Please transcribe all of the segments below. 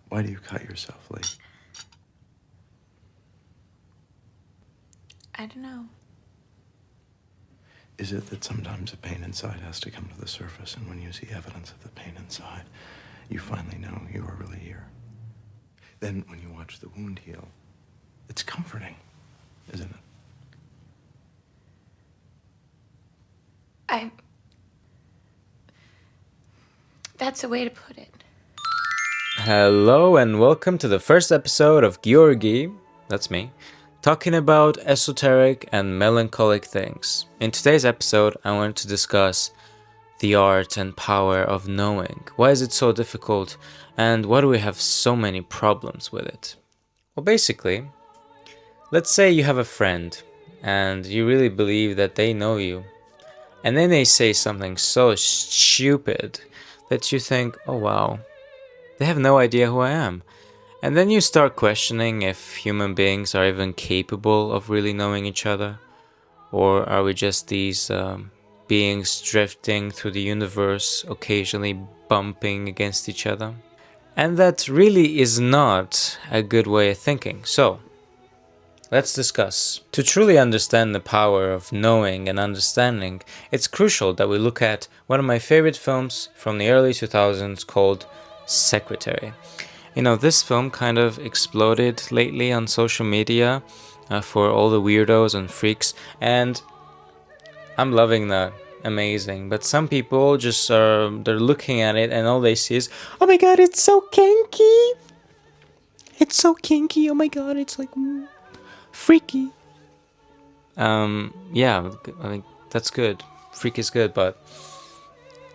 Why do you cut yourself, Lee? I don't know. Is it that sometimes the pain inside has to come to the surface, and when you see evidence of the pain inside, you finally know you are really here? Then when you watch the wound heal, it's comforting, isn't it? That's a way to put it. Hello and welcome to the first episode of Georgi, that's me, talking about esoteric and melancholic things. In today's episode, I want to discuss the art and power of knowing. Why is it so difficult, and why do we have so many problems with it? Well, basically, let's say you have a friend and you really believe that they know you, and then they say something so stupid that you think, oh wow, they have no idea who I am. And then you start questioning if human beings are even capable of really knowing each other. Or are we just these beings drifting through the universe, occasionally bumping against each other? And that really is not a good way of thinking. So, let's discuss. To truly understand the power of knowing and understanding, it's crucial that we look at one of my favorite films from the early 2000s called Secretary. You know, this film kind of exploded lately on social media for all the weirdos and freaks, and I'm loving that. Amazing. But some people just they're looking at it and all they see is, oh my god, it's so kinky. It's so kinky. Oh my god, it's like freaky. Yeah, I mean, that's good. Freak is good, but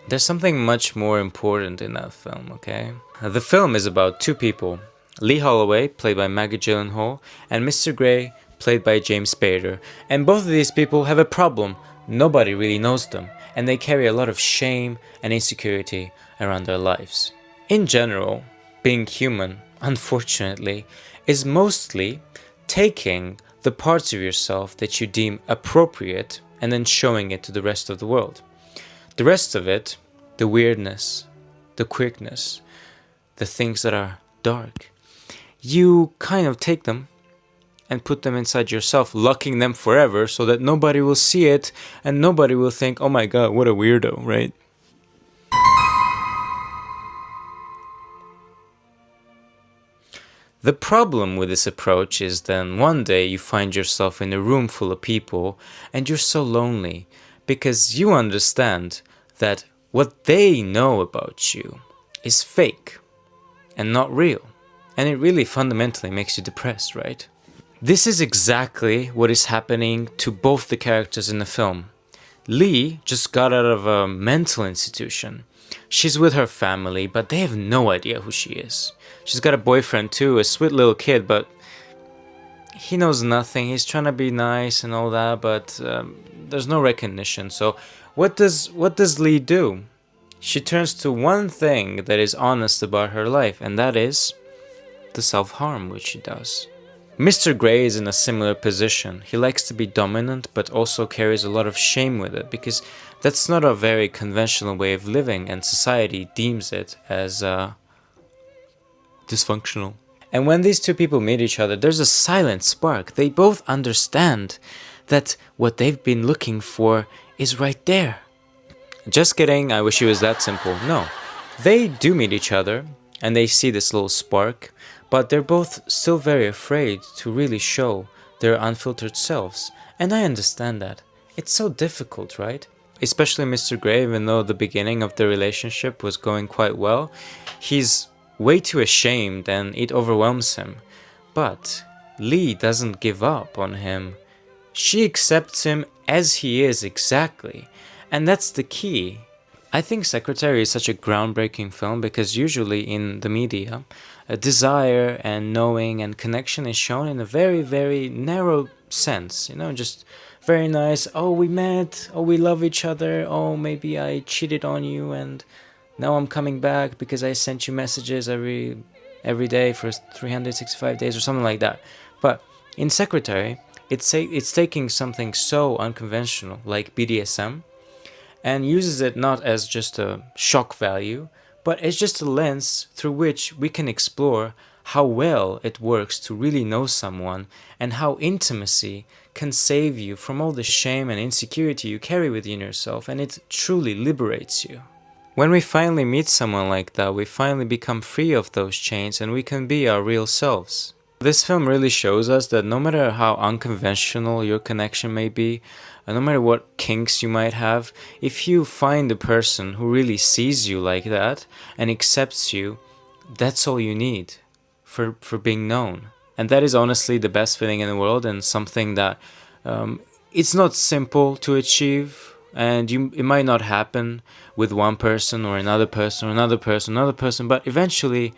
there's something much more important in that film, okay? The film is about two people, Lee Holloway, played by Maggie Gyllenhaal, and Mr. Grey, played by James Spader. And both of these people have a problem. Nobody really knows them, and they carry a lot of shame and insecurity around their lives. In general, being human, unfortunately, is mostly taking the parts of yourself that you deem appropriate and then showing it to the rest of the world. The rest of it, the weirdness, the quirkiness, the things that are dark, you kind of take them and put them inside yourself, locking them forever so that nobody will see it and nobody will think, oh my god, what a weirdo, right? The problem with this approach is then one day you find yourself in a room full of people and you're so lonely because you understand that what they know about you is fake and not real. And it really fundamentally makes you depressed, right? This is exactly what is happening to both the characters in the film. Lee just got out of a mental institution. She's with her family, but they have no idea who she is. She's got a boyfriend too, a sweet little kid, but he knows nothing. He's trying to be nice and all that, but there's no recognition. So what does Lee do? She turns to one thing that is honest about her life, and that is the self-harm which she does. Mr. Grey is in a similar position. He likes to be dominant, but also carries a lot of shame with it, because that's not a very conventional way of living, and society deems it as dysfunctional. And when these two people meet each other, there's a silent spark. They both understand that what they've been looking for is right there. Just kidding, I wish it was that simple. No, they do meet each other, and they see this little spark, but they're both still very afraid to really show their unfiltered selves. And I understand that. It's so difficult, right? Especially Mr. Grey, even though the beginning of the relationship was going quite well, he's way too ashamed and it overwhelms him. But Lee doesn't give up on him. She accepts him as he is exactly. And that's the key. I think Secretary is such a groundbreaking film because usually in the media, a desire and knowing and connection is shown in a very, very narrow sense. You know, just very nice. Oh, we met. Oh, we love each other. Oh, maybe I cheated on you and now I'm coming back because I sent you messages every day for 365 days or something like that. But in Secretary, it's taking something so unconventional like BDSM and uses it not as just a shock value, but it's just a lens through which we can explore how well it works to really know someone and how intimacy can save you from all the shame and insecurity you carry within yourself, and it truly liberates you. When we finally meet someone like that, we finally become free of those chains and we can be our real selves. This film really shows us that no matter how unconventional your connection may be, no matter what kinks you might have, if you find a person who really sees you like that and accepts you, that's all you need for being known. And that is honestly the best feeling in the world, and something that it's not simple to achieve, and it might not happen with one person or another person or another person, another person, but eventually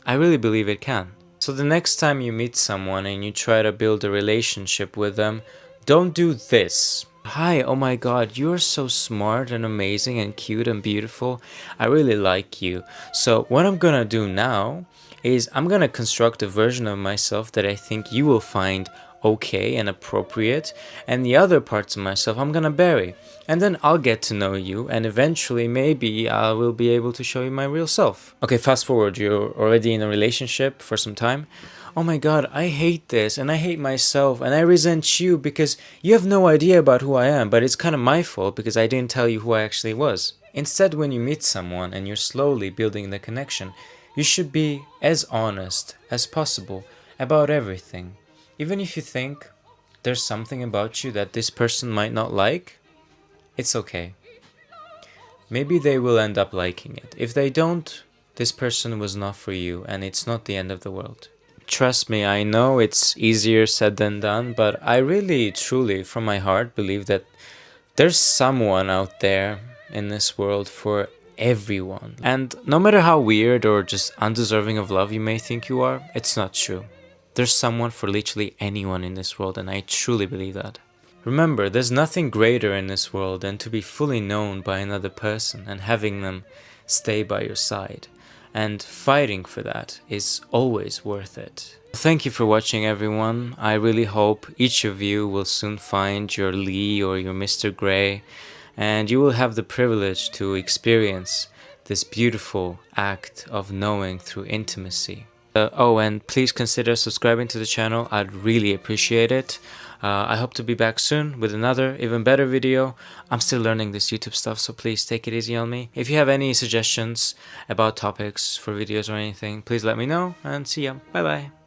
I really believe it can. So the next time you meet someone and you try to build a relationship with them, don't do this. Hi, oh my god, you're so smart and amazing and cute and beautiful. I really like you. So what I'm gonna do now is I'm gonna construct a version of myself that I think you will find okay and appropriate, and the other parts of myself I'm gonna bury, and then I'll get to know you, and eventually maybe I will be able to show you my real self. Okay, fast forward, you're already in a relationship for some time. Oh my god, I hate this, and I hate myself, and I resent you because you have no idea about who I am, but it's kind of my fault because I didn't tell you who I actually was. Instead, when you meet someone and you're slowly building the connection, you should be as honest as possible about everything. Even if you think there's something about you that this person might not like, it's okay. Maybe they will end up liking it. If they don't, this person was not for you, and it's not the end of the world. Trust me, I know it's easier said than done, but I really, truly, from my heart, believe that there's someone out there in this world for everyone. And no matter how weird or just undeserving of love you may think you are, it's not true. There's someone for literally anyone in this world, and I truly believe that. Remember, there's nothing greater in this world than to be fully known by another person and having them stay by your side. And fighting for that is always worth it. Thank you for watching, everyone. I really hope each of you will soon find your Lee or your Mr. Grey, and you will have the privilege to experience this beautiful act of knowing through intimacy. Oh, and please consider subscribing to the channel. I'd really appreciate it. I hope to be back soon with another, even better video. I'm still learning this YouTube stuff, so please take it easy on me. If you have any suggestions about topics for videos or anything, please let me know, and see ya. Bye bye.